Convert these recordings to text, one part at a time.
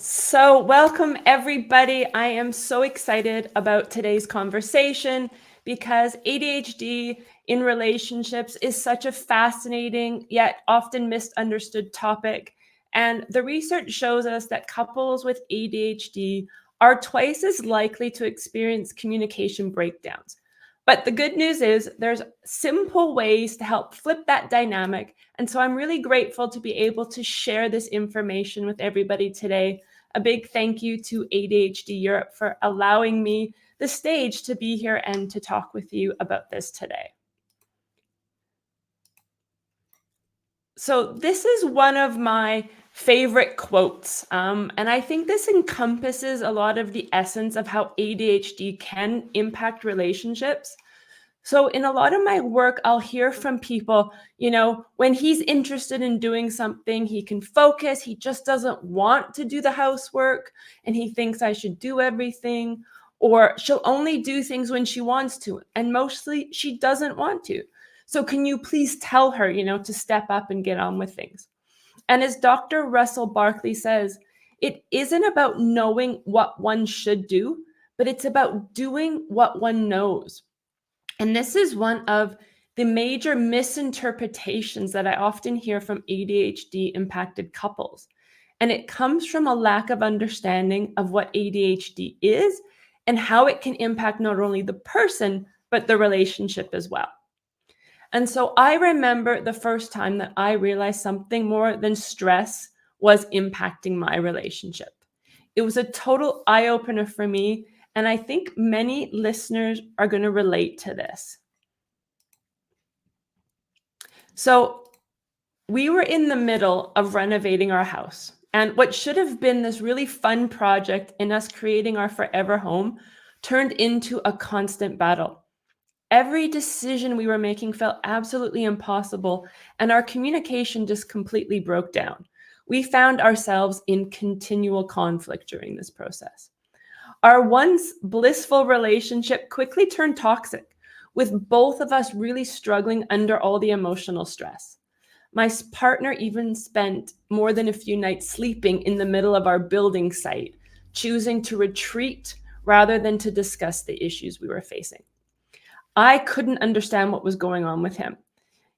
So, welcome everybody. I am so excited about today's conversation because ADHD in relationships is such a fascinating yet often misunderstood topic. And the research shows us that couples with ADHD are twice as likely to experience communication breakdowns. But the good news is there's simple ways to help flip that dynamic. And so I'm really grateful to be able to share this information with everybody today. A big thank you to ADHD Europe for allowing me the stage to be here and to talk with you about this today. So this is one of my favorite quotes, and I think this encompasses a lot of the essence of how ADHD can impact relationships. So in a lot of my work, I'll hear from people, when he's interested in doing something, he can focus. He just doesn't want to do the housework and he thinks I should do everything. Or she'll only do things when she wants to. And mostly she doesn't want to. So can you please tell her, to step up and get on with things? And as Dr. Russell Barkley says, it isn't about knowing what one should do, but it's about doing what one knows. And this is one of the major misinterpretations that I often hear from ADHD impacted couples. And it comes from a lack of understanding of what ADHD is and how it can impact not only the person, but the relationship as well. And so I remember the first time that I realized something more than stress was impacting my relationship. It was a total eye opener for me. And I think many listeners are going to relate to this. So we were in the middle of renovating our house. And what should have been this really fun project in us creating our forever home turned into a constant battle. Every decision we were making felt absolutely impossible, and our communication just completely broke down. We found ourselves in continual conflict during this process. Our once blissful relationship quickly turned toxic, with both of us really struggling under all the emotional stress. My partner even spent more than a few nights sleeping in the middle of our building site, choosing to retreat rather than to discuss the issues we were facing. I couldn't understand what was going on with him.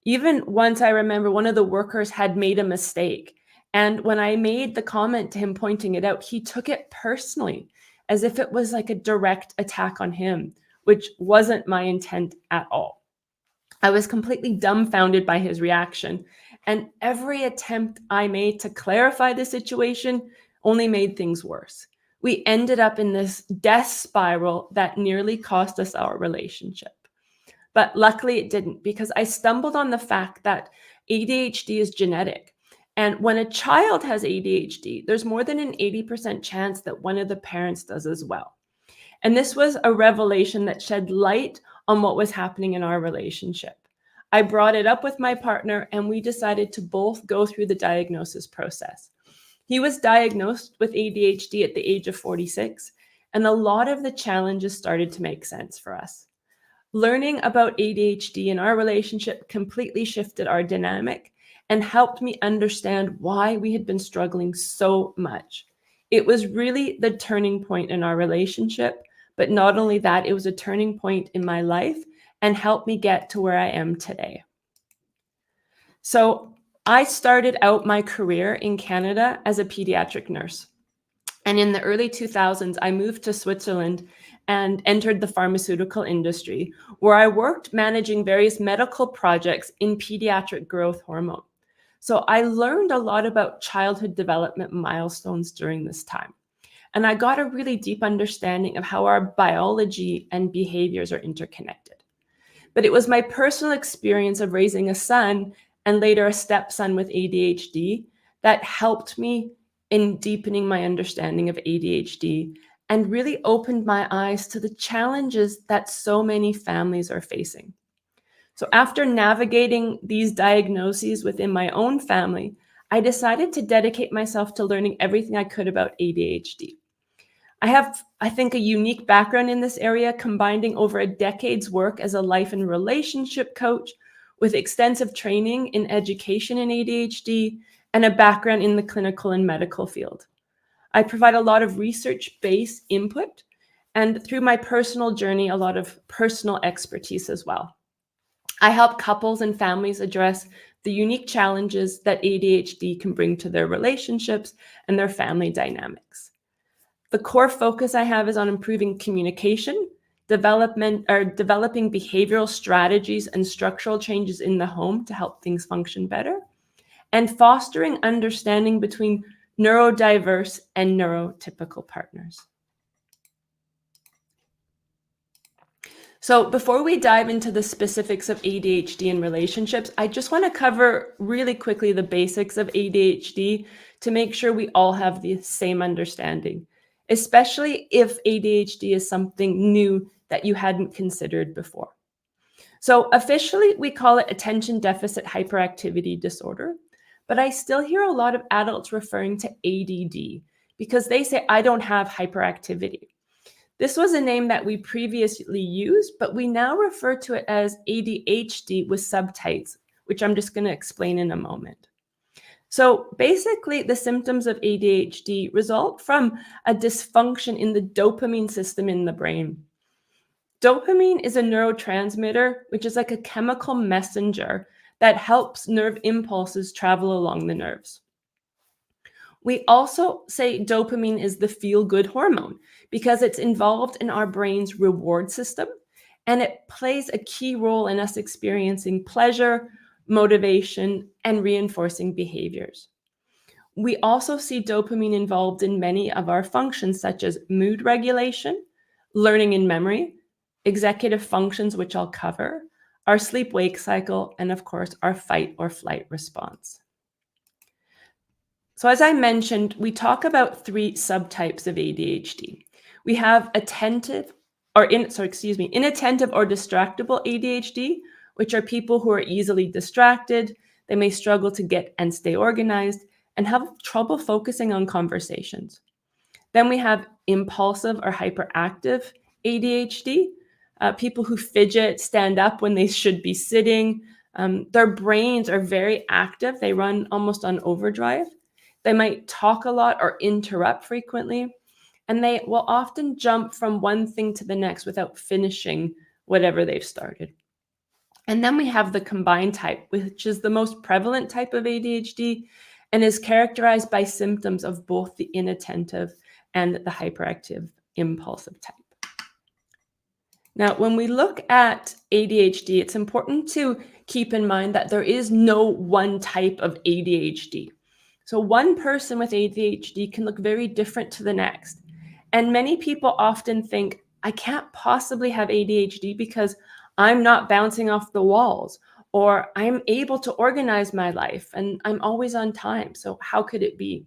Even once I remember one of the workers had made a mistake. And when I made the comment to him pointing it out, he took it personally, as if it was like a direct attack on him, which wasn't my intent at all. I was completely dumbfounded by his reaction, and every attempt I made to clarify the situation only made things worse. We ended up in this death spiral that nearly cost us our relationship. But luckily it didn't, because I stumbled on the fact that ADHD is genetic. And when a child has ADHD, there's more than an 80% chance that one of the parents does as well. And this was a revelation that shed light on what was happening in our relationship. I brought it up with my partner, and we decided to both go through the diagnosis process. He was diagnosed with ADHD at the age of 46, and a lot of the challenges started to make sense for us. Learning about ADHD in our relationship completely shifted our dynamic and helped me understand why we had been struggling so much. It was really the turning point in our relationship, but not only that, it was a turning point in my life and helped me get to where I am today. So I started out my career in Canada as a pediatric nurse. And in the early 2000s, I moved to Switzerland and entered the pharmaceutical industry, where I worked managing various medical projects in pediatric growth hormone. So I learned a lot about childhood development milestones during this time. And I got a really deep understanding of how our biology and behaviors are interconnected. But it was my personal experience of raising a son and later a stepson with ADHD that helped me in deepening my understanding of ADHD and really opened my eyes to the challenges that so many families are facing. So after navigating these diagnoses within my own family, I decided to dedicate myself to learning everything I could about ADHD. I have, I think, a unique background in this area, combining over a decade's work as a life and relationship coach with extensive training in education in ADHD and a background in the clinical and medical field. I provide a lot of research-based input, and through my personal journey, a lot of personal expertise as well. I help couples and families address the unique challenges that ADHD can bring to their relationships and their family dynamics. The core focus I have is on improving communication, developing behavioral strategies and structural changes in the home to help things function better, and fostering understanding between neurodiverse and neurotypical partners. So before we dive into the specifics of ADHD and relationships, I just want to cover really quickly the basics of ADHD to make sure we all have the same understanding, especially if ADHD is something new that you hadn't considered before. So officially, we call it attention deficit hyperactivity disorder, but I still hear a lot of adults referring to ADD because they say, I don't have hyperactivity. This was a name that we previously used, but we now refer to it as ADHD with subtypes, which I'm just going to explain in a moment. So basically, the symptoms of ADHD result from a dysfunction in the dopamine system in the brain. Dopamine is a neurotransmitter, which is like a chemical messenger that helps nerve impulses travel along the nerves. We also say dopamine is the feel-good hormone because it's involved in our brain's reward system, and it plays a key role in us experiencing pleasure, motivation, and reinforcing behaviors. We also see dopamine involved in many of our functions, such as mood regulation, learning and memory, executive functions, which I'll cover, our sleep-wake cycle, and of course, our fight or flight response. So as I mentioned, we talk about three subtypes of ADHD. We have inattentive or distractible ADHD, which are people who are easily distracted. They may struggle to get and stay organized and have trouble focusing on conversations. Then we have impulsive or hyperactive ADHD, people who fidget, stand up when they should be sitting. Their brains are very active. They run almost on overdrive. They might talk a lot or interrupt frequently, and they will often jump from one thing to the next without finishing whatever they've started. And then we have the combined type, which is the most prevalent type of ADHD and is characterized by symptoms of both the inattentive and the hyperactive impulsive type. Now, when we look at ADHD, it's important to keep in mind that there is no one type of ADHD. So one person with ADHD can look very different to the next. And many people often think, I can't possibly have ADHD because I'm not bouncing off the walls, or I'm able to organize my life and I'm always on time. So how could it be?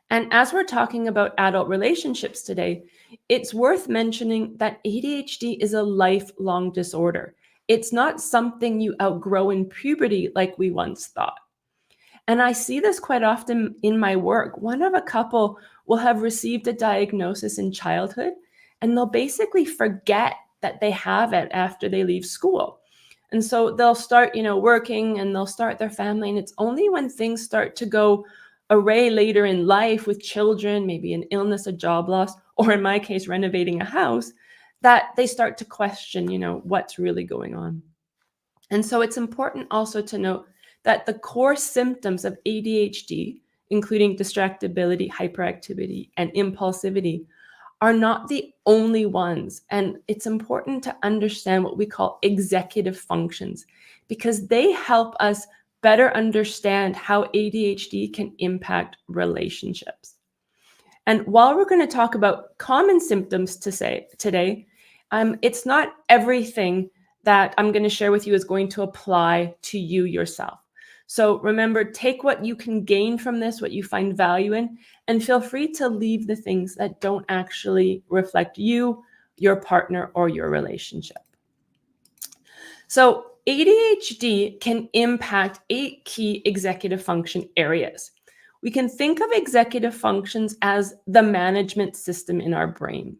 And as we're talking about adult relationships today, it's worth mentioning that ADHD is a lifelong disorder. It's not something you outgrow in puberty like we once thought. And I see this quite often in my work. One of a couple will have received a diagnosis in childhood, and they'll basically forget that they have it after they leave school. And so they'll start, working and they'll start their family. And it's only when things start to go array later in life with children, maybe an illness, a job loss, or in my case, renovating a house, that they start to question, what's really going on. And so it's important also to note that the core symptoms of ADHD, including distractibility, hyperactivity, and impulsivity, are not the only ones. And it's important to understand what we call executive functions, because they help us better understand how ADHD can impact relationships. And while we're going to talk about common symptoms today, it's not everything that I'm going to share with you is going to apply to you yourself. So remember, take what you can gain from this, what you find value in, and feel free to leave the things that don't actually reflect you, your partner, or your relationship. So ADHD can impact 8 key executive function areas. We can think of executive functions as the management system in our brain.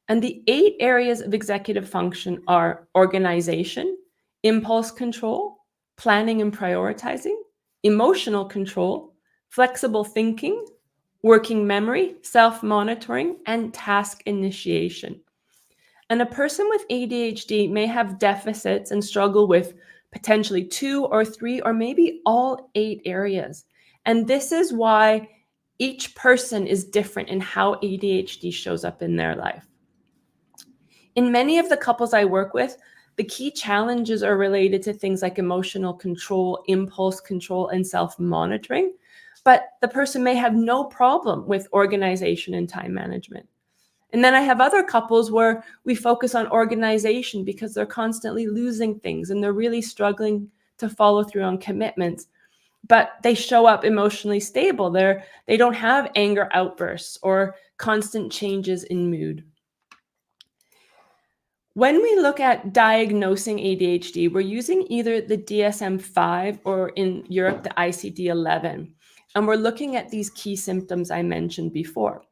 And the 8 areas of executive function are organization, impulse control, planning and prioritizing, emotional control, flexible thinking, working memory, self-monitoring, and task initiation. And a person with ADHD may have deficits and struggle with potentially 2 or 3 or maybe all 8 areas. And this is why each person is different in how ADHD shows up in their life. In many of the couples I work with, the key challenges are related to things like emotional control, impulse control, and self-monitoring. But the person may have no problem with organization and time management. And then I have other couples where we focus on organization because they're constantly losing things and they're really struggling to follow through on commitments. But they show up emotionally stable. They don't have anger outbursts or constant changes in mood. When we look at diagnosing ADHD, we're using either the DSM-5 or in Europe, the ICD-11. And we're looking at these key symptoms I mentioned before.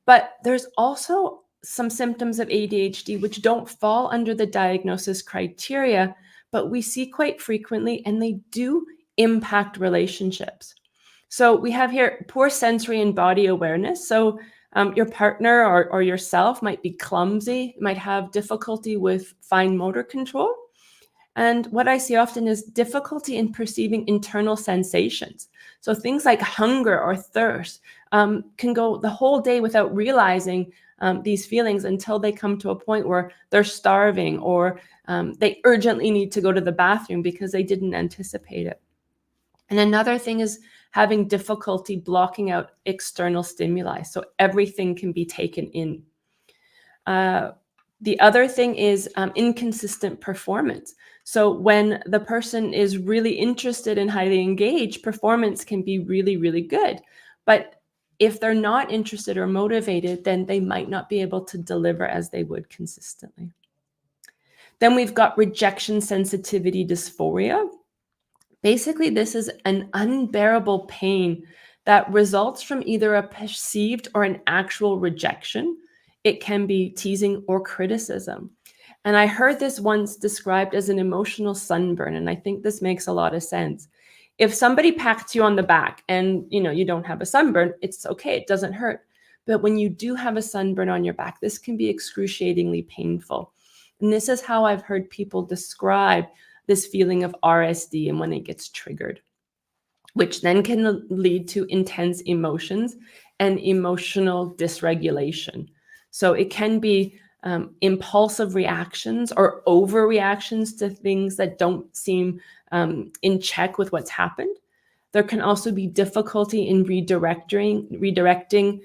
But there's also some symptoms of ADHD which don't fall under the diagnosis criteria, but we see quite frequently, and they do impact relationships. So we have here poor sensory and body awareness. So your partner or yourself might be clumsy, might have difficulty with fine motor control. And what I see often is difficulty in perceiving internal sensations. So things like hunger or thirst can go the whole day without realizing these feelings until they come to a point where they're starving or they urgently need to go to the bathroom because they didn't anticipate it. And another thing is having difficulty blocking out external stimuli. So everything can be taken in. The other thing is inconsistent performance. So when the person is really interested and highly engaged, performance can be really, really good. But if they're not interested or motivated, then they might not be able to deliver as they would consistently. Then we've got rejection sensitivity dysphoria. Basically, this is an unbearable pain that results from either a perceived or an actual rejection. It can be teasing or criticism. And I heard this once described as an emotional sunburn, and I think this makes a lot of sense. If somebody pats you on the back and you don't have a sunburn, it's okay, it doesn't hurt. But when you do have a sunburn on your back, this can be excruciatingly painful. And this is how I've heard people describe this feeling of RSD and when it gets triggered, which then can lead to intense emotions and emotional dysregulation. So it can be impulsive reactions or overreactions to things that don't seem in check with what's happened. There can also be difficulty in redirecting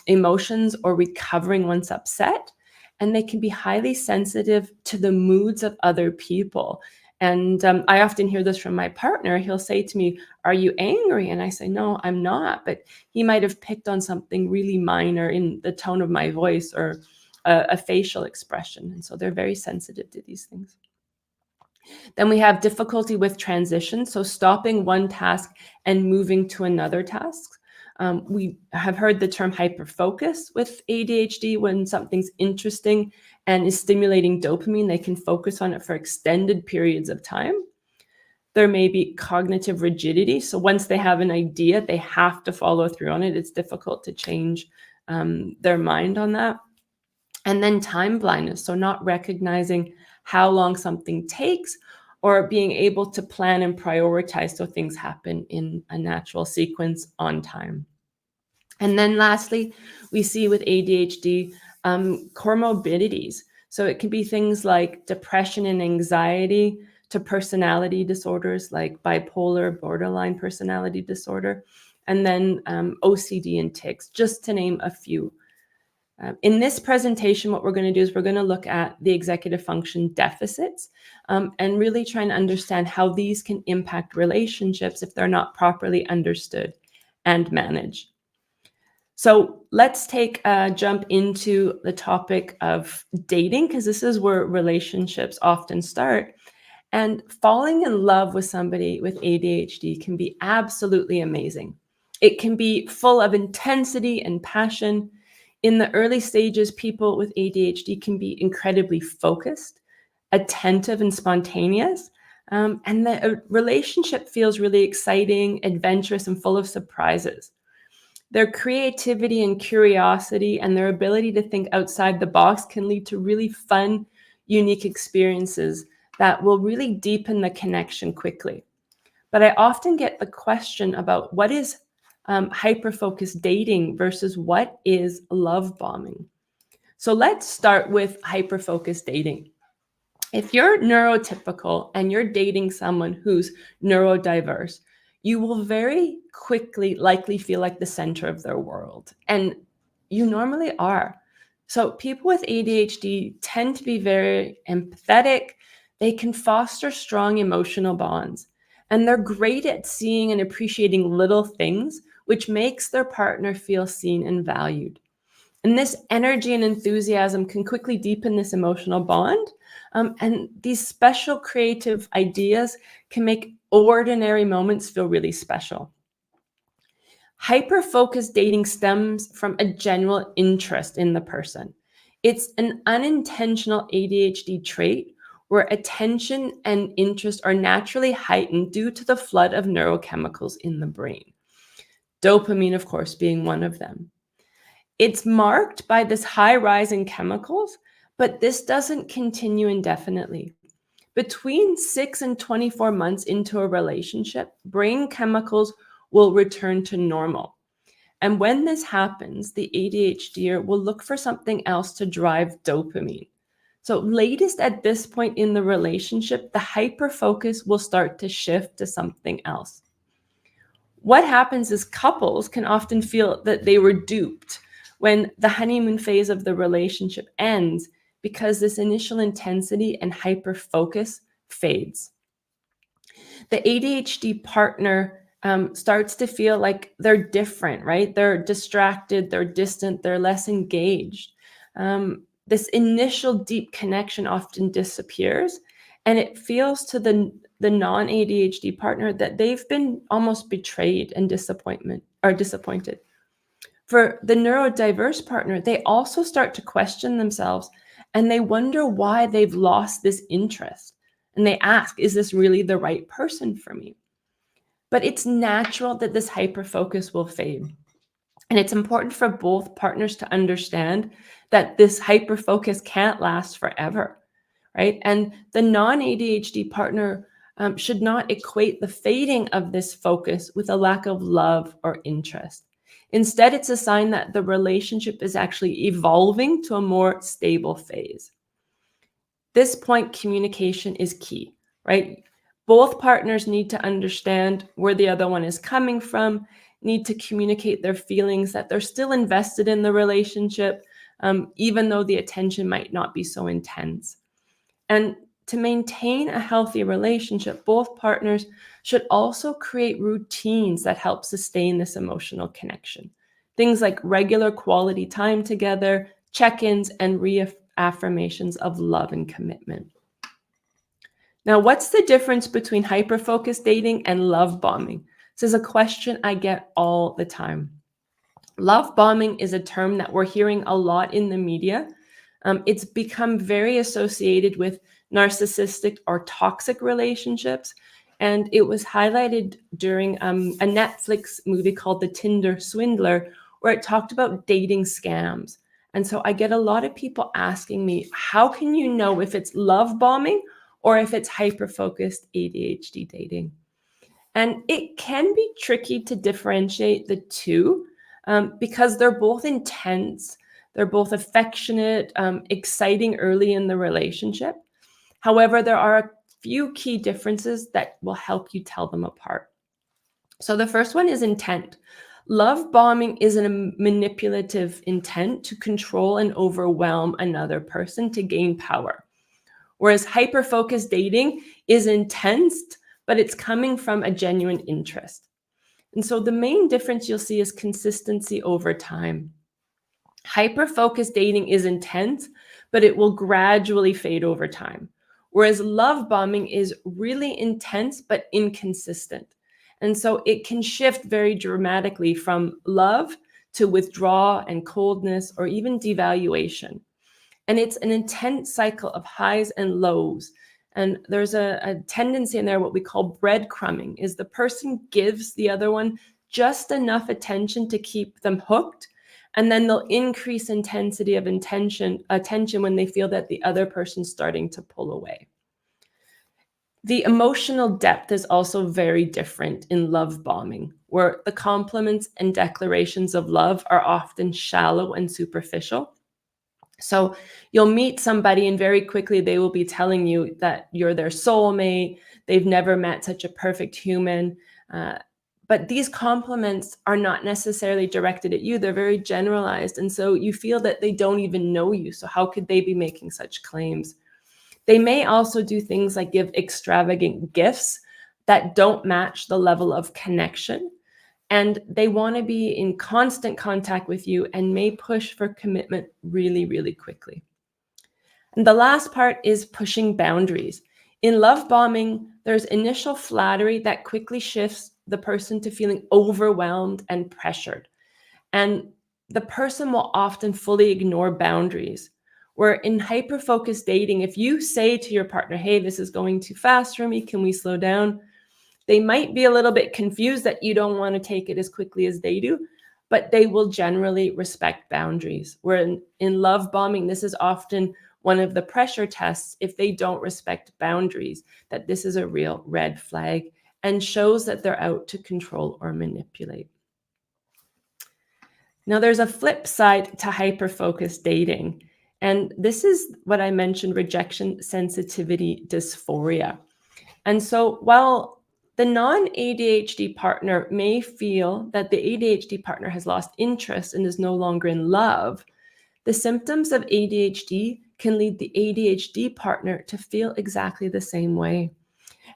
emotions or recovering once upset. And they can be highly sensitive to the moods of other people. And I often hear this from my partner. He'll say to me, "Are you angry?" And I say, "No, I'm not." But he might have picked on something really minor in the tone of my voice or a facial expression. And so they're very sensitive to these things. Then we have difficulty with transition. So stopping one task and moving to another task. We have heard the term hyperfocused with ADHD. When something's interesting and is stimulating dopamine, they can focus on it for extended periods of time. There may be cognitive rigidity. So once they have an idea, they have to follow through on it. It's difficult to change their mind on that. And then time blindness. So not recognizing how long something takes or being able to plan and prioritize so things happen in a natural sequence on time. And then lastly, we see with ADHD comorbidities. So it can be things like depression and anxiety to personality disorders like bipolar, borderline personality disorder, and then OCD and tics, just to name a few. In this presentation, what we're going to do is we're going to look at the executive function deficits and really try and understand how these can impact relationships if they're not properly understood and managed. So let's take a jump into the topic of dating, because this is where relationships often start. And falling in love with somebody with ADHD can be absolutely amazing. It can be full of intensity and passion. In the early stages, people with ADHD can be incredibly focused, attentive, and spontaneous. And the relationship feels really exciting, adventurous, and full of surprises. Their creativity and curiosity and their ability to think outside the box can lead to really fun, unique experiences that will really deepen the connection quickly. But I often get the question about what is hyper-focused dating versus what is love bombing. So let's start with hyper-focused dating. If you're neurotypical and you're dating someone who's neurodiverse, you will very quickly likely feel like the center of their world. And you normally are. So people with ADHD tend to be very empathetic. They can foster strong emotional bonds. And they're great at seeing and appreciating little things, which makes their partner feel seen and valued. And this energy and enthusiasm can quickly deepen this emotional bond. And these special creative ideas can make ordinary moments feel really special. Hyper-focused dating stems from a general interest in the person. It's an unintentional ADHD trait where attention and interest are naturally heightened due to the flood of neurochemicals in the brain. Dopamine, of course, being one of them. It's marked by this high rise in chemicals, but this doesn't continue indefinitely. Between 6 and 24 months into a relationship, brain chemicals will return to normal. And when this happens, the ADHDer will look for something else to drive dopamine. So latest at this point in the relationship, the hyperfocus will start to shift to something else. What happens is couples can often feel that they were duped when the honeymoon phase of the relationship ends because this initial intensity and hyper-focus fades. The ADHD partner starts to feel like they're different, right? They're distracted, they're distant, they're less engaged. This initial deep connection often disappears, and it feels to the non-ADHD partner that they've been almost betrayed and disappointed. For the neurodiverse partner, they also start to question themselves and they wonder why they've lost this interest. And they ask, is this really the right person for me? But it's natural that this hyperfocus will fade. And it's important for both partners to understand that this hyperfocus can't last forever, right? And the non-ADHD partner should not equate the fading of this focus with a lack of love or interest. Instead, it's a sign that the relationship is actually evolving to a more stable phase. This point, communication is key, right? Both partners need to understand where the other one is coming from, need to communicate their feelings that they're still invested in the relationship, even though the attention might not be so intense. And to maintain a healthy relationship, both partners should also create routines that help sustain this emotional connection. Things like regular quality time together, check-ins, and reaffirmations of love and commitment. Now, what's the difference between hyper-focused dating and love bombing? This is a question I get all the time. Love bombing is a term that we're hearing a lot in the media. It's become very associated with narcissistic or toxic relationships. And it was highlighted during a Netflix movie called The Tinder Swindler, where it talked about dating scams. And so I get a lot of people asking me, how can you know if it's love bombing or if it's hyper-focused ADHD dating? And it can be tricky to differentiate the two because they're both intense. They're both affectionate, exciting early in the relationship. However, there are a few key differences that will help you tell them apart. So the first one is intent. Love bombing is a manipulative intent to control and overwhelm another person to gain power. Whereas hyper-focused dating is intense, but it's coming from a genuine interest. And so the main difference you'll see is consistency over time. Hyper-focused dating is intense, but it will gradually fade over time. Whereas love bombing is really intense, but inconsistent. And so it can shift very dramatically from love to withdrawal and coldness or even devaluation. And it's an intense cycle of highs and lows. And there's a tendency in there, what we call breadcrumbing, is the person gives the other one just enough attention to keep them hooked, and then they'll increase intensity of attention when they feel that the other person's starting to pull away. The emotional depth is also very different in love bombing, where the compliments and declarations of love are often shallow and superficial. So you'll meet somebody and very quickly they will be telling you that you're their soulmate, they've never met such a perfect human. But these compliments are not necessarily directed at you, they're very generalized. And so you feel that they don't even know you. So how could they be making such claims? They may also do things like give extravagant gifts that don't match the level of connection. And they want to be in constant contact with you and may push for commitment really, really quickly. And the last part is pushing boundaries. In love bombing, there's initial flattery that quickly shifts the person to feeling overwhelmed and pressured. And the person will often fully ignore boundaries. Where in hyper-focused dating, if you say to your partner, hey, this is going too fast for me, can we slow down? They might be a little bit confused that you don't want to take it as quickly as they do, but they will generally respect boundaries. Where in love bombing, this is often one of the pressure tests if they don't respect boundaries, that this is a real red flag and shows that they're out to control or manipulate. Now, there's a flip side to hyper-focused dating. And this is what I mentioned, rejection sensitivity dysphoria. And so while the non-ADHD partner may feel that the ADHD partner has lost interest and is no longer in love, the symptoms of ADHD can lead the ADHD partner to feel exactly the same way.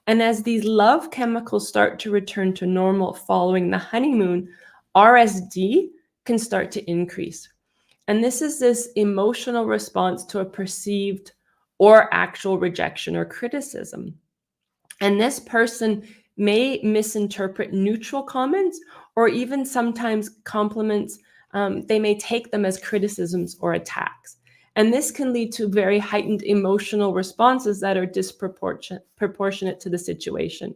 And as these love chemicals start to return to normal following the honeymoon, RSD can start to increase. And this is this emotional response to a perceived or actual rejection or criticism. And this person may misinterpret neutral comments or even sometimes compliments. They may take them as criticisms or attacks. And this can lead to very heightened emotional responses that are proportionate to the situation.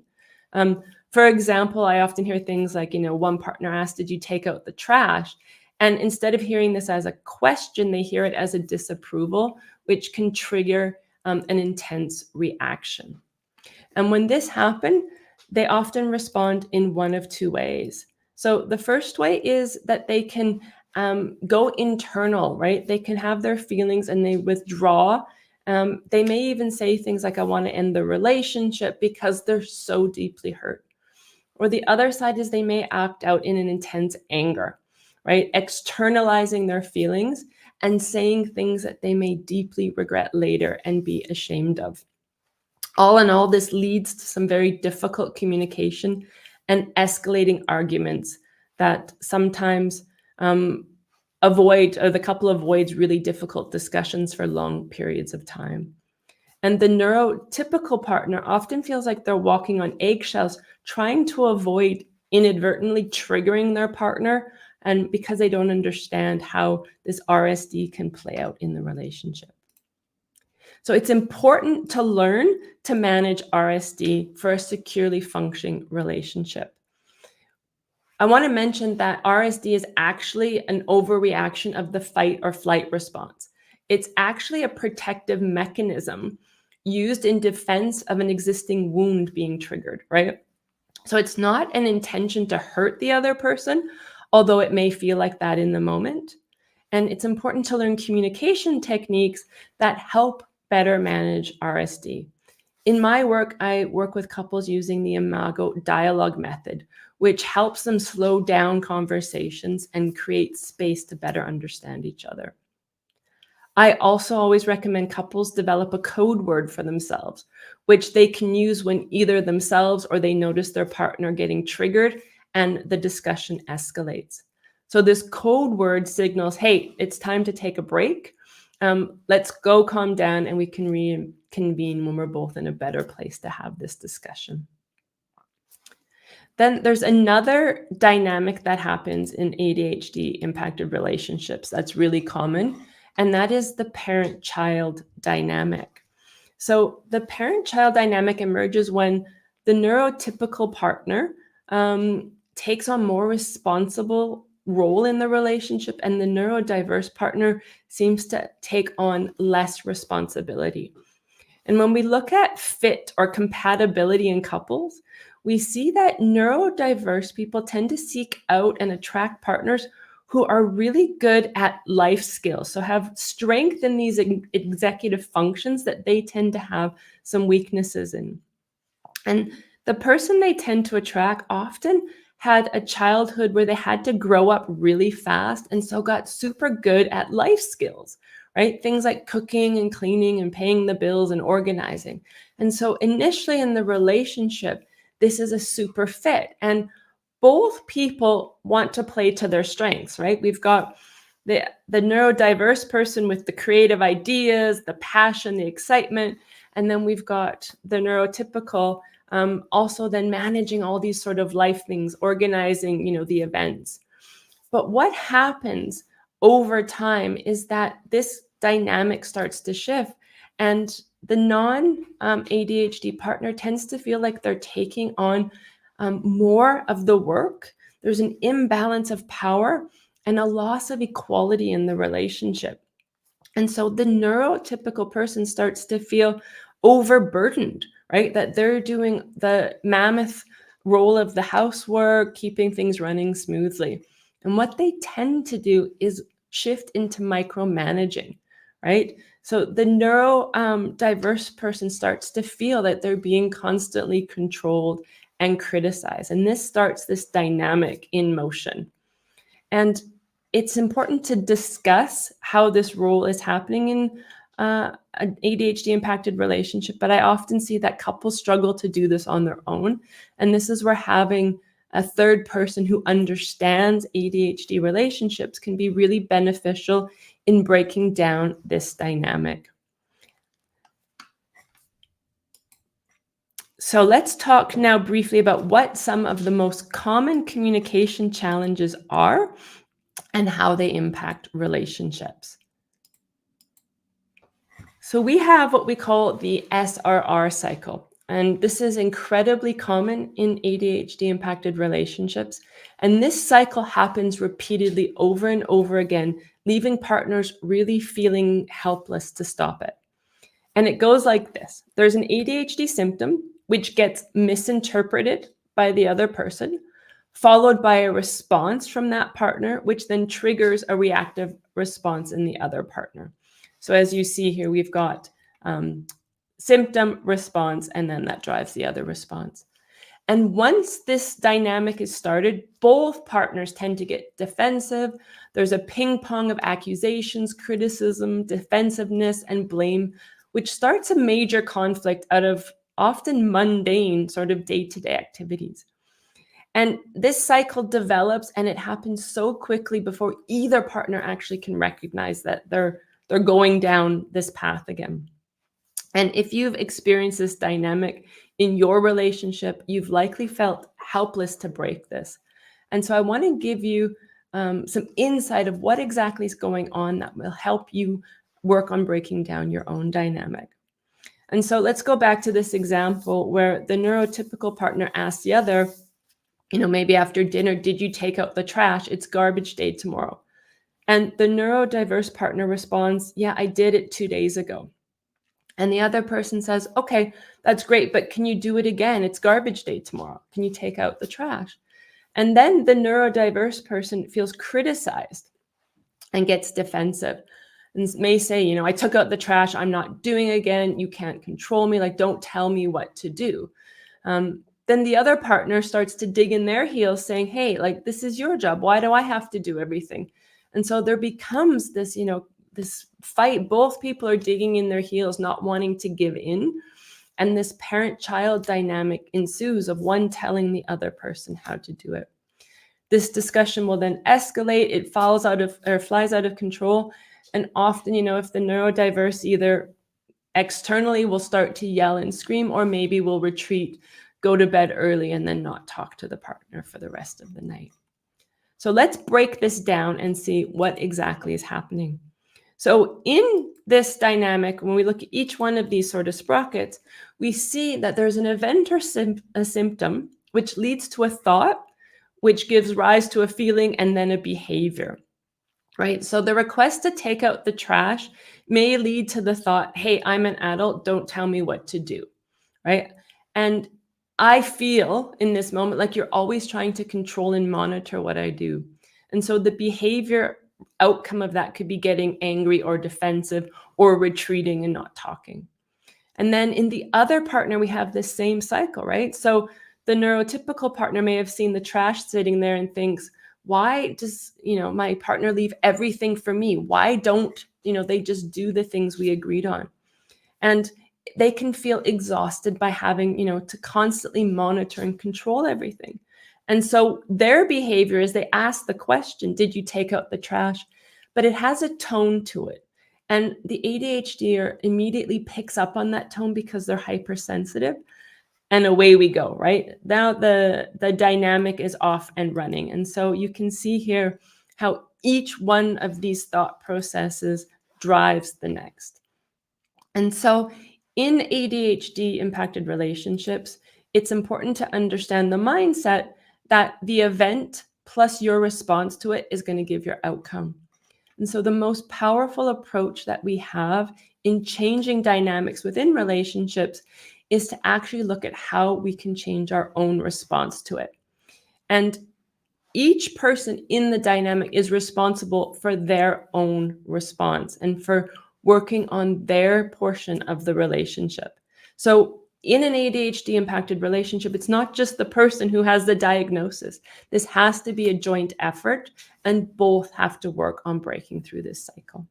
For example, I often hear things like, one partner asked, did you take out the trash? And instead of hearing this as a question, they hear it as a disapproval, which can trigger an intense reaction. And when this happens, they often respond in one of two ways. So the first way is that they can go internal, right? They can have their feelings and they withdraw. They may even say things like, I want to end the relationship because they're so deeply hurt. Or the other side is they may act out in an intense anger, right? Externalizing their feelings and saying things that they may deeply regret later and be ashamed of. All in all, this leads to some very difficult communication and escalating arguments that sometimes the couple avoids really difficult discussions for long periods of time. And the neurotypical partner often feels like they're walking on eggshells, trying to avoid inadvertently triggering their partner, and because they don't understand how this RSD can play out in the relationship. So it's important to learn to manage RSD for a securely functioning relationship. I want to mention that RSD is actually an overreaction of the fight or flight response. It's actually a protective mechanism used in defense of an existing wound being triggered, right? So it's not an intention to hurt the other person, although it may feel like that in the moment. And it's important to learn communication techniques that help better manage RSD. In my work, I work with couples using the Imago dialogue method, which helps them slow down conversations and create space to better understand each other. I also always recommend couples develop a code word for themselves, which they can use when either themselves or they notice their partner getting triggered and the discussion escalates. So this code word signals, hey, it's time to take a break. Let's go calm down and we can reconvene when we're both in a better place to have this discussion. Then there's another dynamic that happens in ADHD-impacted relationships that's really common, and that is the parent-child dynamic. So the parent-child dynamic emerges when the neurotypical partner takes on more responsible role in the relationship, and the neurodiverse partner seems to take on less responsibility. And when we look at fit or compatibility in couples, we see that neurodiverse people tend to seek out and attract partners who are really good at life skills, so have strength in these executive functions that they tend to have some weaknesses in. And the person they tend to attract often had a childhood where they had to grow up really fast and so got super good at life skills, right? Things like cooking and cleaning and paying the bills and organizing. And so initially in the relationship, this is a super fit. And both people want to play to their strengths, right? We've got the neurodiverse person with the creative ideas, the passion, the excitement, and then we've got the neurotypical also then managing all these sort of life things, organizing, the events. But what happens over time is that this dynamic starts to shift, and the non-ADHD partner tends to feel like they're taking on more of the work. There's an imbalance of power and a loss of equality in the relationship. And so the neurotypical person starts to feel overburdened, right? That they're doing the mammoth role of the housework, keeping things running smoothly. And what they tend to do is shift into micromanaging, right? So the neurodiverse person starts to feel that they're being constantly controlled and criticized. And this starts this dynamic in motion. And it's important to discuss how this role is happening in an ADHD impacted relationship, but I often see that couples struggle to do this on their own. And this is where having a third person who understands ADHD relationships can be really beneficial in breaking down this dynamic. So let's talk now briefly about what some of the most common communication challenges are and how they impact relationships. So we have what we call the SRR cycle, and this is incredibly common in ADHD impacted relationships. And this cycle happens repeatedly over and over again, leaving partners really feeling helpless to stop it. And it goes like this. There's an ADHD symptom, which gets misinterpreted by the other person, followed by a response from that partner, which then triggers a reactive response in the other partner. So as you see here, we've got symptom, response, and then that drives the other response. And once this dynamic is started, both partners tend to get defensive. There's a ping pong of accusations, criticism, defensiveness, and blame, which starts a major conflict out of often mundane sort of day-to-day activities. And this cycle develops, and it happens so quickly before either partner actually can recognize that they're going down this path again. And if you've experienced this dynamic in your relationship, you've likely felt helpless to break this. And so I want to give you some insight of what exactly is going on that will help you work on breaking down your own dynamic. And so let's go back to this example where the neurotypical partner asks the other, maybe after dinner, did you take out the trash? It's garbage day tomorrow. And the neurodiverse partner responds, yeah, I did it 2 days ago. And the other person says, okay, that's great, but can you do it again? It's garbage day tomorrow. Can you take out the trash? And then the neurodiverse person feels criticized and gets defensive and may say, I took out the trash. I'm not doing it again. You can't control me. Like, don't tell me what to do. Then the other partner starts to dig in their heels saying, hey, like, this is your job. Why do I have to do everything? And so there becomes this, this fight. Both people are digging in their heels, not wanting to give in. And this parent-child dynamic ensues of one telling the other person how to do it. This discussion will then escalate. It flies out of control. And often, if the neurodiverse either externally will start to yell and scream, or maybe will retreat, go to bed early, and then not talk to the partner for the rest of the night. So let's break this down and see what exactly is happening. So in this dynamic, when we look at each one of these sort of sprockets, we see that there's an event or a symptom which leads to a thought, which gives rise to a feeling and then a behavior, right? So the request to take out the trash may lead to the thought, hey, I'm an adult, don't tell me what to do, right? And I feel in this moment like you're always trying to control and monitor what I do. And so the behavior outcome of that could be getting angry or defensive or retreating and not talking. And then in the other partner, we have this same cycle, right? So the neurotypical partner may have seen the trash sitting there and thinks, why does, my partner leave everything for me? Why don't, they just do the things we agreed on? And they can feel exhausted by having, to constantly monitor and control everything. And so their behavior is they ask the question, did you take out the trash? But it has a tone to it. And the ADHDer immediately picks up on that tone because they're hypersensitive. And away we go, right? Now the dynamic is off and running. And so you can see here how each one of these thought processes drives the next. And so in ADHD impacted relationships, it's important to understand the mindset that the event plus your response to it is going to give your outcome. And so the most powerful approach that we have in changing dynamics within relationships is to actually look at how we can change our own response to it. And each person in the dynamic is responsible for their own response and for working on their portion of the relationship. So in an ADHD impacted relationship, it's not just the person who has the diagnosis. This has to be a joint effort, and both have to work on breaking through this cycle.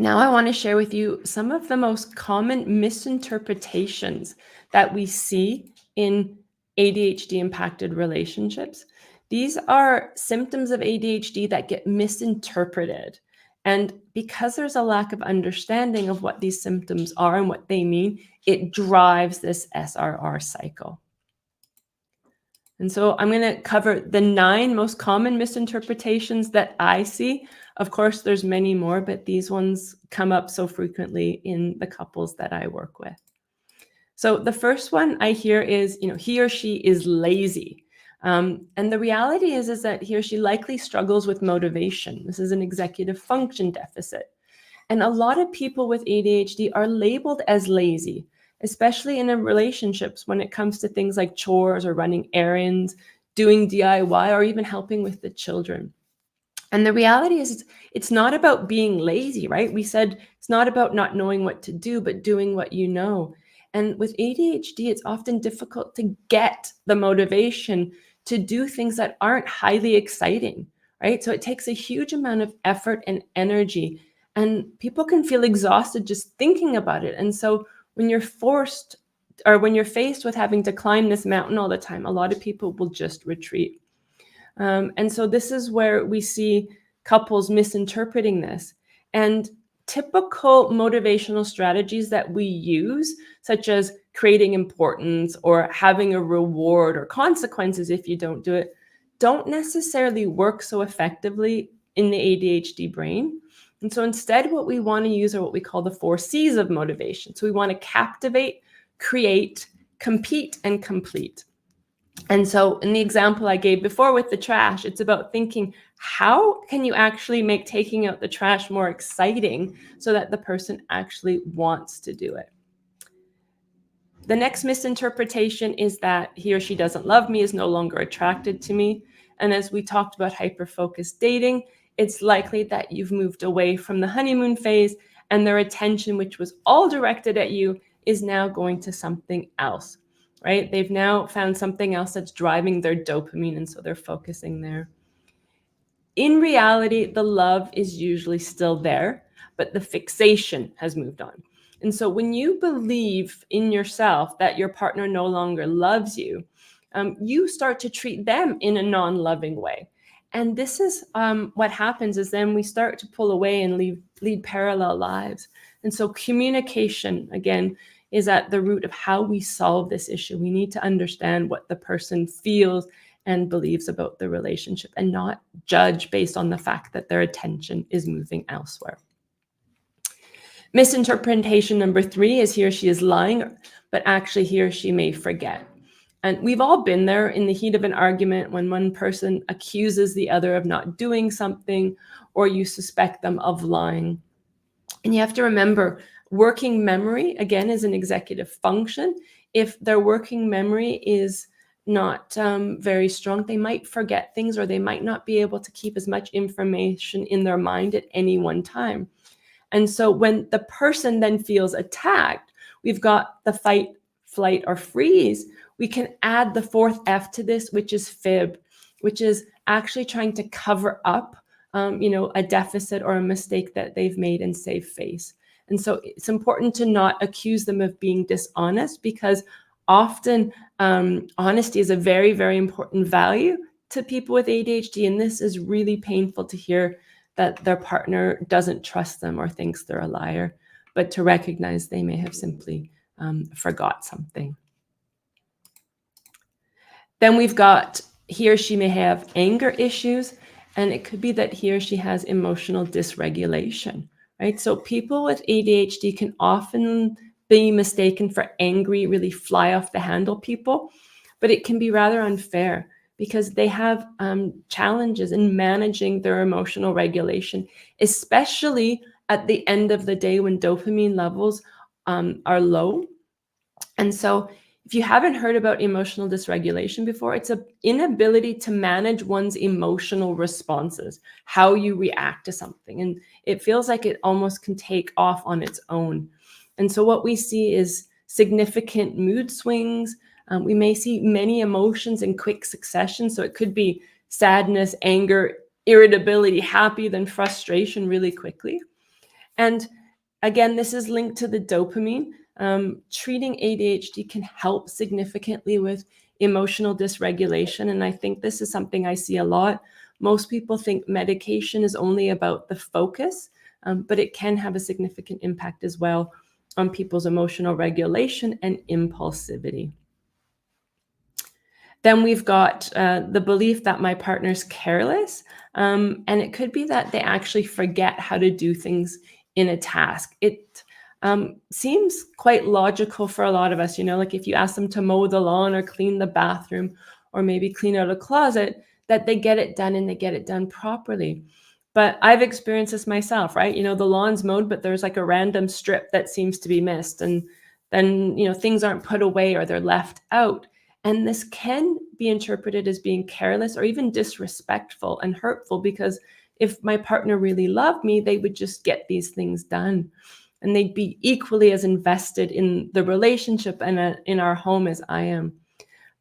Now I want to share with you some of the most common misinterpretations that we see in ADHD impacted relationships. These are symptoms of ADHD that get misinterpreted. And because there's a lack of understanding of what these symptoms are and what they mean, it drives this SRR cycle. And so I'm going to cover the 9 most common misinterpretations that I see. Of course, there's many more, but these ones come up so frequently in the couples that I work with. So the first one I hear is, he or she is lazy. And the reality is that he or she likely struggles with motivation. This is an executive function deficit. And a lot of people with ADHD are labeled as lazy, especially in relationships when it comes to things like chores or running errands, doing DIY, or even helping with the children. And the reality is it's not about being lazy, right? We said it's not about not knowing what to do, but doing what you know. And with ADHD, it's often difficult to get the motivation to do things that aren't highly exciting, right? So it takes a huge amount of effort and energy, and people can feel exhausted just thinking about it. And so when you're faced with having to climb this mountain all the time, a lot of people will just retreat. And so this is where we see couples misinterpreting this. And typical motivational strategies that we use, such as creating importance or having a reward or consequences if you don't do it, don't necessarily work so effectively in the ADHD brain. And so instead, what we want to use are what we call the 4 C's of motivation. So we want to captivate, create, compete, and complete. And so in the example I gave before with the trash, it's about thinking, how can you actually make taking out the trash more exciting so that the person actually wants to do it? The next misinterpretation is that he or she doesn't love me, is no longer attracted to me. And as we talked about hyperfocused dating, it's likely that you've moved away from the honeymoon phase and their attention, which was all directed at you, is now going to something else, right? They've now found something else that's driving their dopamine, and so they're focusing there. In reality, the love is usually still there, but the fixation has moved on. And so when you believe in yourself that your partner no longer loves you, you start to treat them in a non-loving way. And this is what happens is then we start to pull away and lead parallel lives. And so communication, again, is at the root of how we solve this issue. We need to understand what the person feels and believes about the relationship and not judge based on the fact that their attention is moving elsewhere. Misinterpretation number 3 is he or she is lying, but actually he or she may forget. And we've all been there in the heat of an argument when one person accuses the other of not doing something, or you suspect them of lying. And you have to remember, working memory, again, is an executive function. If their working memory is not very strong, they might forget things, or they might not be able to keep as much information in their mind at any one time. And so when the person then feels attacked, we've got the fight, flight, or freeze. We can add the fourth F to this, which is fib, which is actually trying to cover up a deficit or a mistake that they've made and save face. And so it's important to not accuse them of being dishonest, because often honesty is a very, very important value to people with ADHD. And this is really painful to hear, that their partner doesn't trust them or thinks they're a liar, but to recognize they may have simply forgot something. Then we've got, he or she may have anger issues, and it could be that he or she has emotional dysregulation, right? So people with ADHD can often be mistaken for angry, really fly off the handle people, but it can be rather unfair, because they have challenges in managing their emotional regulation, especially at the end of the day when dopamine levels are low. And so if you haven't heard about emotional dysregulation before, it's an inability to manage one's emotional responses, how you react to something. And it feels like it almost can take off on its own. And so what we see is significant mood swings. We may see many emotions in quick succession. So it could be sadness, anger, irritability, happy, then frustration really quickly. And again, this is linked to the dopamine. Treating ADHD can help significantly with emotional dysregulation. And I think this is something I see a lot. Most people think medication is only about the focus, but it can have a significant impact as well on people's emotional regulation and impulsivity. Then we've got the belief that my partner's careless, and it could be that they actually forget how to do things in a task. It seems quite logical for a lot of us, like if you ask them to mow the lawn or clean the bathroom or maybe clean out a closet, that they get it done and they get it done properly. But I've experienced this myself, right? The lawn's mowed, but there's like a random strip that seems to be missed. And then, things aren't put away or they're left out. And this can be interpreted as being careless or even disrespectful and hurtful, because if my partner really loved me, they would just get these things done. And they'd be equally as invested in the relationship and in our home as I am.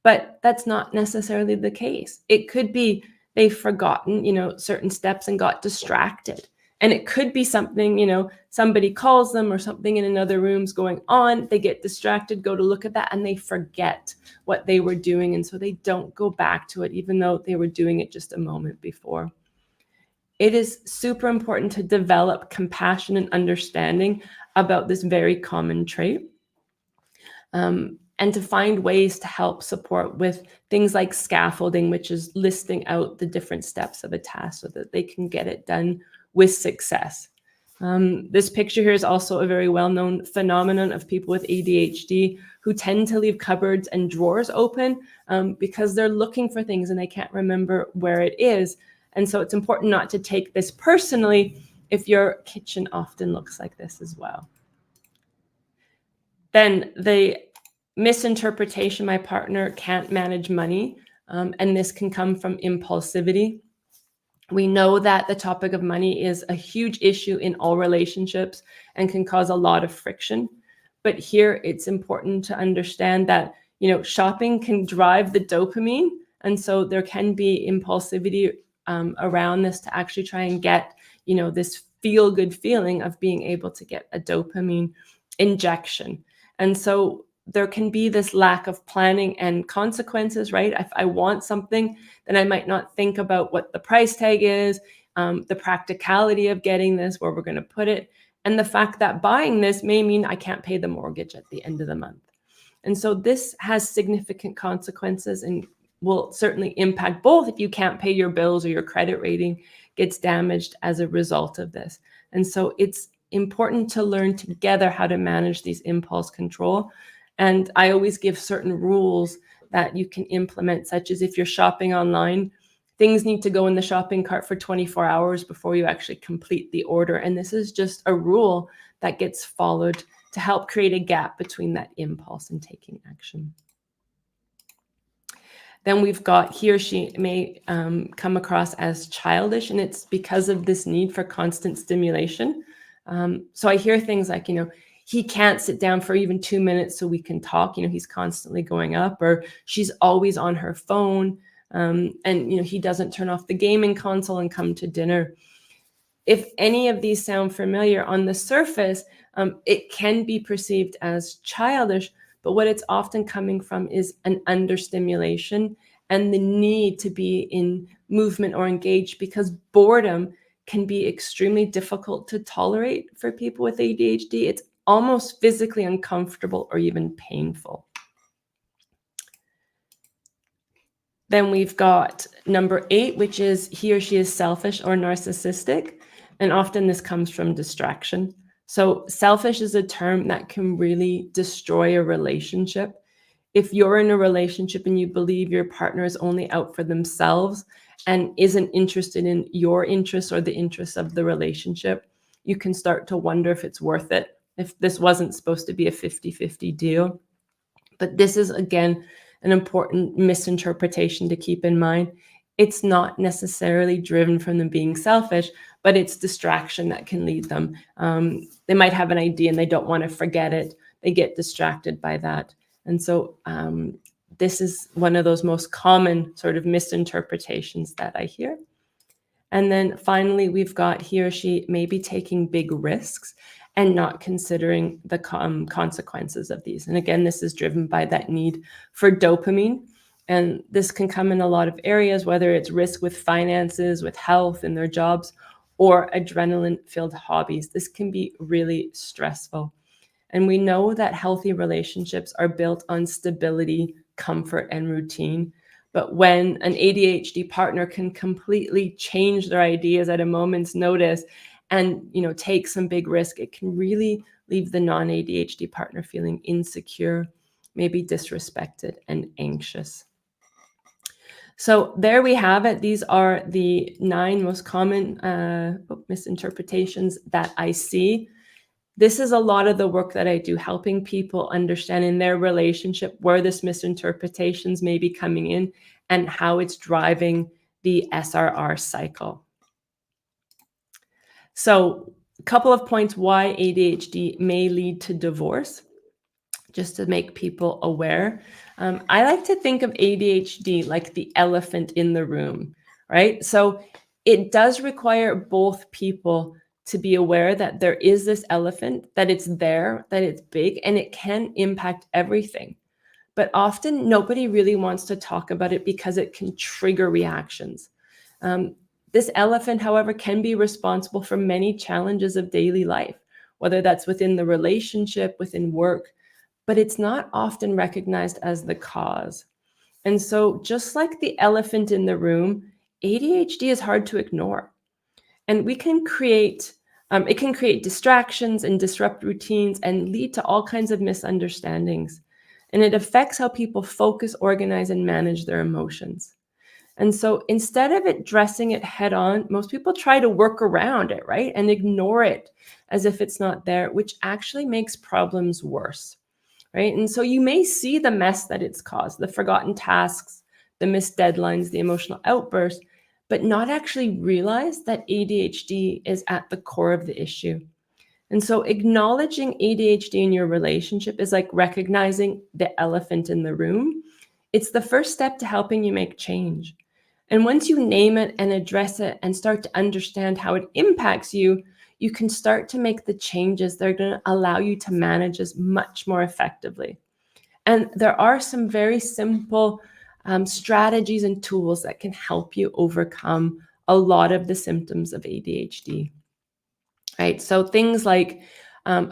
But that's not necessarily the case. It could be they've forgotten, certain steps and got distracted. And it could be something, somebody calls them or something in another room's going on. They get distracted, go to look at that, and they forget what they were doing. And so they don't go back to it, even though they were doing it just a moment before. It is super important to develop compassion and understanding about this very common trait, and to find ways to help support with things like scaffolding, which is listing out the different steps of a task so that they can get it done with success. This picture here is also a very well-known phenomenon of people with ADHD who tend to leave cupboards and drawers open because they're looking for things and they can't remember where it is. And so it's important not to take this personally if your kitchen often looks like this as well. Then the misinterpretation, my partner can't manage money, and this can come from impulsivity. We know that the topic of money is a huge issue in all relationships and can cause a lot of friction. But here it's important to understand that, shopping can drive the dopamine. And so there can be impulsivity around this to actually try and get, this feel-good feeling of being able to get a dopamine injection. And so there can be this lack of planning and consequences, right? If I want something, then I might not think about what the price tag is, the practicality of getting this, where we're going to put it, and the fact that buying this may mean I can't pay the mortgage at the end of the month. And so this has significant consequences and will certainly impact both if you can't pay your bills or your credit rating gets damaged as a result of this. And so it's important to learn together how to manage these impulse control. And I always give certain rules that you can implement, such as if you're shopping online, things need to go in the shopping cart for 24 hours before you actually complete the order. And this is just a rule that gets followed to help create a gap between that impulse and taking action. Then we've got he or she may come across as childish, and it's because of this need for constant stimulation. So I hear things like, he can't sit down for even 2 minutes so we can talk. He's constantly going up, or she's always on her phone. And he doesn't turn off the gaming console and come to dinner. If any of these sound familiar on the surface, it can be perceived as childish, but what it's often coming from is an understimulation and the need to be in movement or engaged, because boredom can be extremely difficult to tolerate for people with ADHD. It's almost physically uncomfortable or even painful. Then we've got number 8, which is he or she is selfish or narcissistic. And often this comes from distraction. So selfish is a term that can really destroy a relationship. If you're in a relationship and you believe your partner is only out for themselves and isn't interested in your interests or the interests of the relationship, you can start to wonder if it's worth it, if this wasn't supposed to be a 50-50 deal. But this is, again, an important misinterpretation to keep in mind. It's not necessarily driven from them being selfish, but it's distraction that can lead them. They might have an idea and they don't want to forget it. They get distracted by that. And so this is one of those most common sort of misinterpretations that I hear. And then finally, we've got he or she may be taking big risks and not considering the consequences of these. And again, this is driven by that need for dopamine. And this can come in a lot of areas, whether it's risk with finances, with health, in their jobs, or adrenaline-filled hobbies. This can be really stressful. And we know that healthy relationships are built on stability, comfort, and routine. But when an ADHD partner can completely change their ideas at a moment's notice and take some big risk, it can really leave the non-ADHD partner feeling insecure, maybe disrespected and anxious. So there we have it. These are the 9 most common misinterpretations that I see. This is a lot of the work that I do, helping people understand in their relationship where this misinterpretations may be coming in and how it's driving the SRR cycle. So a couple of points why ADHD may lead to divorce, just to make people aware. I like to think of ADHD like the elephant in the room, right? So it does require both people to be aware that there is this elephant, that it's there, that it's big, and it can impact everything. But often nobody really wants to talk about it because it can trigger reactions. This elephant, however, can be responsible for many challenges of daily life, whether that's within the relationship, within work, but it's not often recognized as the cause. And so just like the elephant in the room, ADHD is hard to ignore. And it can create distractions and disrupt routines and lead to all kinds of misunderstandings. And it affects how people focus, organize, and manage their emotions. And so instead of addressing it head on, most people try to work around it, right? And ignore it as if it's not there, which actually makes problems worse, right? And so you may see the mess that it's caused, the forgotten tasks, the missed deadlines, the emotional outbursts, but not actually realize that ADHD is at the core of the issue. And so acknowledging ADHD in your relationship is like recognizing the elephant in the room. It's the first step to helping you make change. And once you name it and address it and start to understand how it impacts you, you can start to make the changes that are going to allow you to manage this much more effectively. And there are some very simple strategies and tools that can help you overcome a lot of the symptoms of ADHD, right? So things like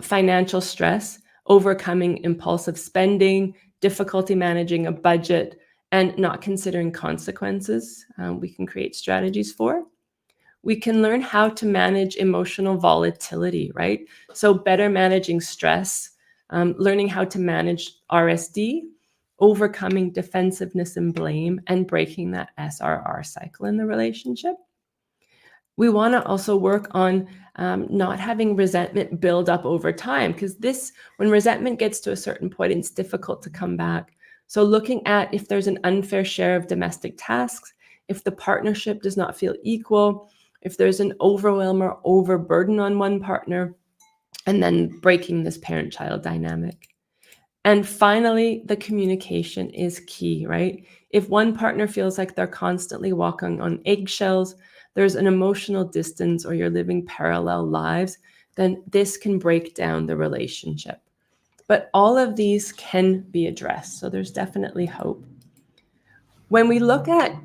financial stress, overcoming impulsive spending, difficulty managing a budget, and not considering consequences, we can create strategies for. We can learn how to manage emotional volatility, right? So better managing stress, learning how to manage RSD, overcoming defensiveness and blame, and breaking that SRR cycle in the relationship. We want to also work on not having resentment build up over time, because when resentment gets to a certain point, it's difficult to come back. So looking at if there's an unfair share of domestic tasks, if the partnership does not feel equal, if there's an overwhelm or overburden on one partner, and then breaking this parent-child dynamic. And finally, the communication is key, right? If one partner feels like they're constantly walking on eggshells, there's an emotional distance, or you're living parallel lives, then this can break down the relationship. But all of these can be addressed, so there's definitely hope. When we look at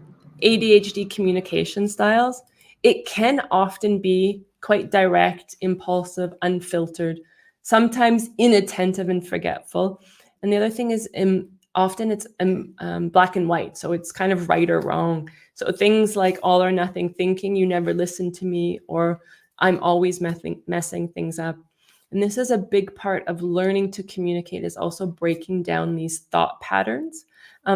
ADHD communication styles, it can often be quite direct, impulsive, unfiltered, sometimes inattentive and forgetful. And the other thing is often it's black and white, so it's kind of right or wrong. So things like all or nothing thinking, you never listen to me, or I'm always messing things up. And this is a big part of learning to communicate, is also breaking down these thought patterns,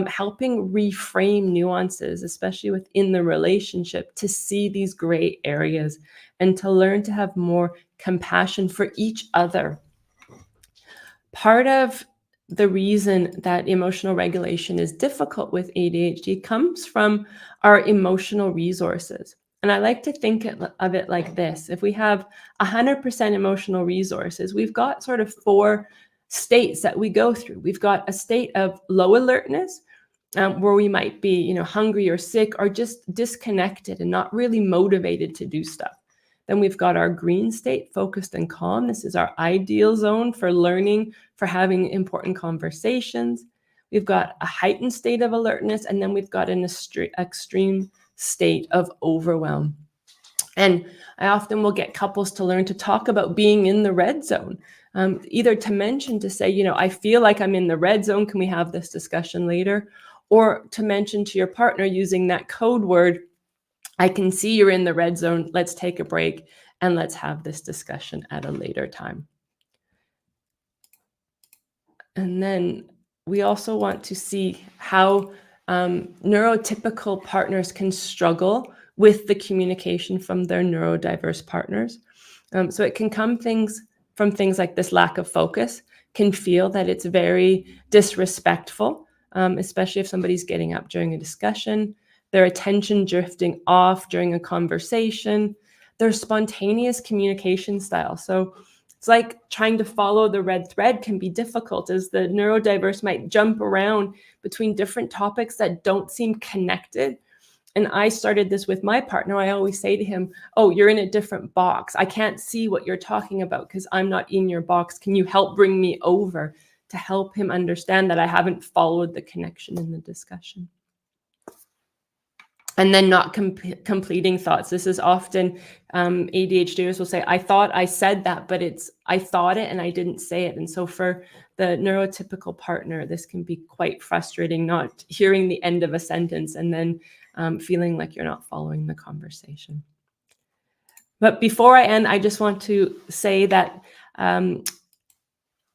helping reframe nuances, especially within the relationship, to see these gray areas and to learn to have more compassion for each other. Part of the reason that emotional regulation is difficult with ADHD comes from our emotional resources. And I like to think of it like this. If we have 100% emotional resources, we've got sort of 4 states that we go through. We've got a state of low alertness, where we might be, hungry or sick or just disconnected and not really motivated to do stuff. Then we've got our green state, focused and calm. This is our ideal zone for learning, for having important conversations. We've got a heightened state of alertness, and then we've got an extreme state of overwhelm. And I often will get couples to learn to talk about being in the red zone, either to mention, to say, I feel like I'm in the red zone. Can we have this discussion later? Or to mention to your partner using that code word, I can see you're in the red zone. Let's take a break and let's have this discussion at a later time. And then we also want to see how neurotypical partners can struggle with the communication from their neurodiverse partners. So it can come from things like this lack of focus, can feel that it's very disrespectful, especially if somebody's getting up during a discussion, their attention drifting off during a conversation, their spontaneous communication style. So it's like trying to follow the red thread can be difficult, as the neurodiverse might jump around between different topics that don't seem connected. And I started this with my partner. I always say to him, oh, you're in a different box. I can't see what you're talking about because I'm not in your box. Can you help bring me over? To help him understand that I haven't followed the connection in the discussion. And then not completing thoughts. This is often ADHDers will say, I thought I said that, but I thought it and I didn't say it. And so for the neurotypical partner, this can be quite frustrating, not hearing the end of a sentence and then feeling like you're not following the conversation. But before I end, I just want to say that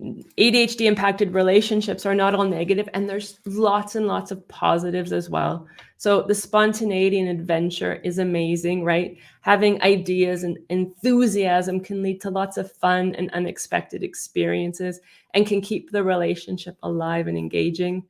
ADHD impacted relationships are not all negative, and there's lots and lots of positives as well. So the spontaneity and adventure is amazing, right? Having ideas and enthusiasm can lead to lots of fun and unexpected experiences and can keep the relationship alive and engaging.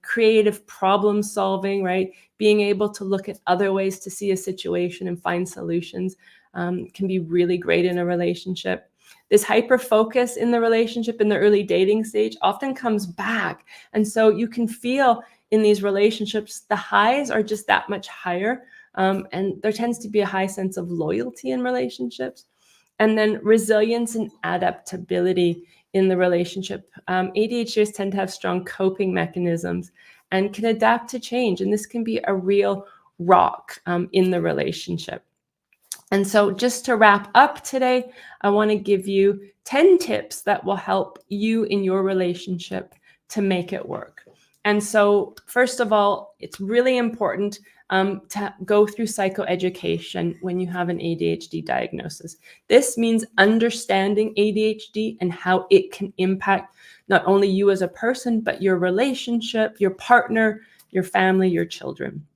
Creative problem solving, right? Being able to look at other ways to see a situation and find solutions can be really great in a relationship. This hyper focus in the relationship in the early dating stage often comes back. And so you can feel in these relationships, the highs are just that much higher. And there tends to be a high sense of loyalty in relationships. And then resilience and adaptability in the relationship. ADHDers tend to have strong coping mechanisms and can adapt to change. And this can be a real rock in the relationship. And so just to wrap up today, I want to give you 10 tips that will help you in your relationship to make it work. And so, first of all, it's really important to go through psychoeducation when you have an ADHD diagnosis. This means understanding ADHD and how it can impact not only you as a person, but your relationship, your partner, your family, your children.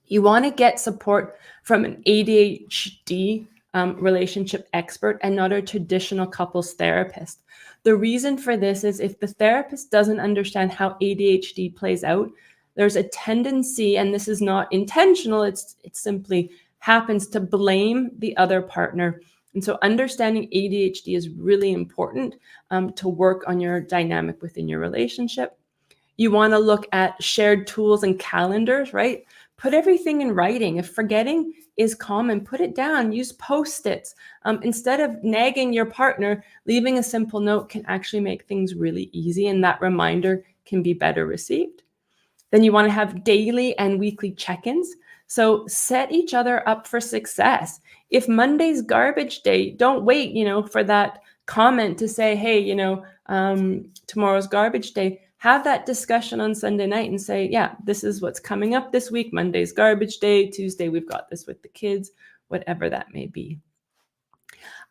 You want to get support from an ADHD relationship expert and not a traditional couples therapist. The reason for this is if the therapist doesn't understand how ADHD plays out, there's a tendency, and this is not intentional, it simply happens, to blame the other partner. And so understanding ADHD is really important to work on your dynamic within your relationship. You want to look at shared tools and calendars, right? Put everything in writing. If forgetting is common, put it down. Use Post-its. Instead of nagging your partner, leaving a simple note can actually make things really easy, and that reminder can be better received. Then you want to have daily and weekly check-ins. So set each other up for success. If Monday's garbage day, don't wait, for that comment to say, hey, tomorrow's garbage day. Have that discussion on Sunday night and say, yeah, this is what's coming up this week. Monday's garbage day. Tuesday, we've got this with the kids, whatever that may be.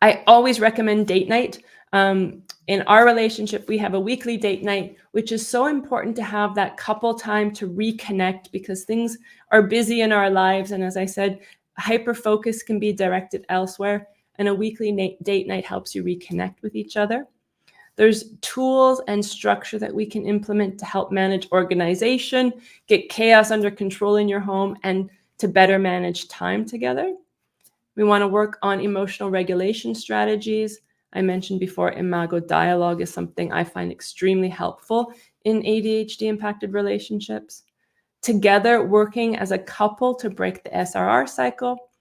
I always recommend date night. In our relationship, we have a weekly date night, which is so important to have that couple time to reconnect because things are busy in our lives. And as I said, hyperfocus can be directed elsewhere. And a weekly date night helps you reconnect with each other. There's tools and structure that we can implement to help manage organization, get chaos under control in your home, and to better manage time together. We want to work on emotional regulation strategies. I mentioned before, imago dialogue is something I find extremely helpful in ADHD-impacted relationships. Together, working as a couple to break the SRR cycle.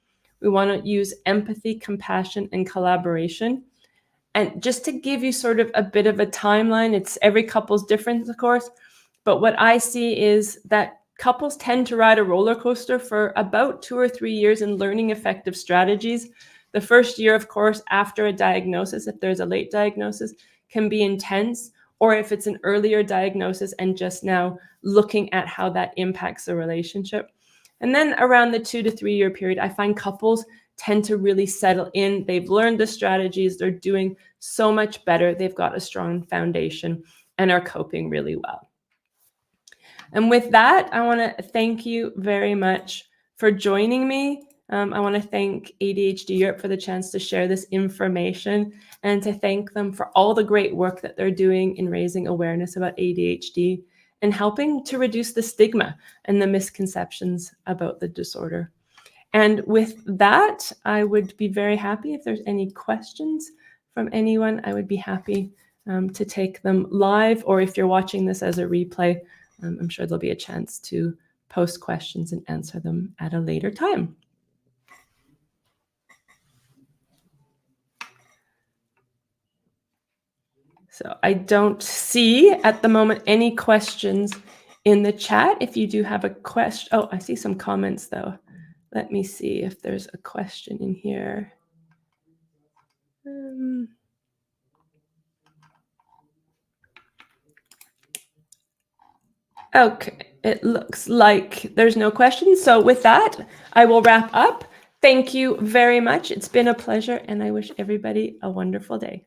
We want to use empathy, compassion, and collaboration. And just to give you sort of a bit of a timeline, it's every couple's different, of course, but what I see is that couples tend to ride a roller coaster for about 2 or 3 years in learning effective strategies. The first year, of course, after a diagnosis, if there's a late diagnosis, can be intense, or if it's an earlier diagnosis and just now looking at how that impacts the relationship. And then around the 2 to 3 year period, I find couples tend to really settle in. They've learned the strategies. They're doing so much better. They've got a strong foundation and are coping really well. And with that, I want to thank you very much for joining me. I want to thank ADHD Europe for the chance to share this information and to thank them for all the great work that they're doing in raising awareness about ADHD and helping to reduce the stigma and the misconceptions about the disorder. And with that, I would be very happy if there's any questions from anyone. I would be happy to take them live, or if you're watching this as a replay, I'm sure there'll be a chance to post questions and answer them at a later time. So I don't see at the moment any questions in the chat. If you do have a question, oh, I see some comments though. Let me see if there's a question in here. Okay, it looks like there's no questions. So with that, I will wrap up. Thank you very much. It's been a pleasure, and I wish everybody a wonderful day.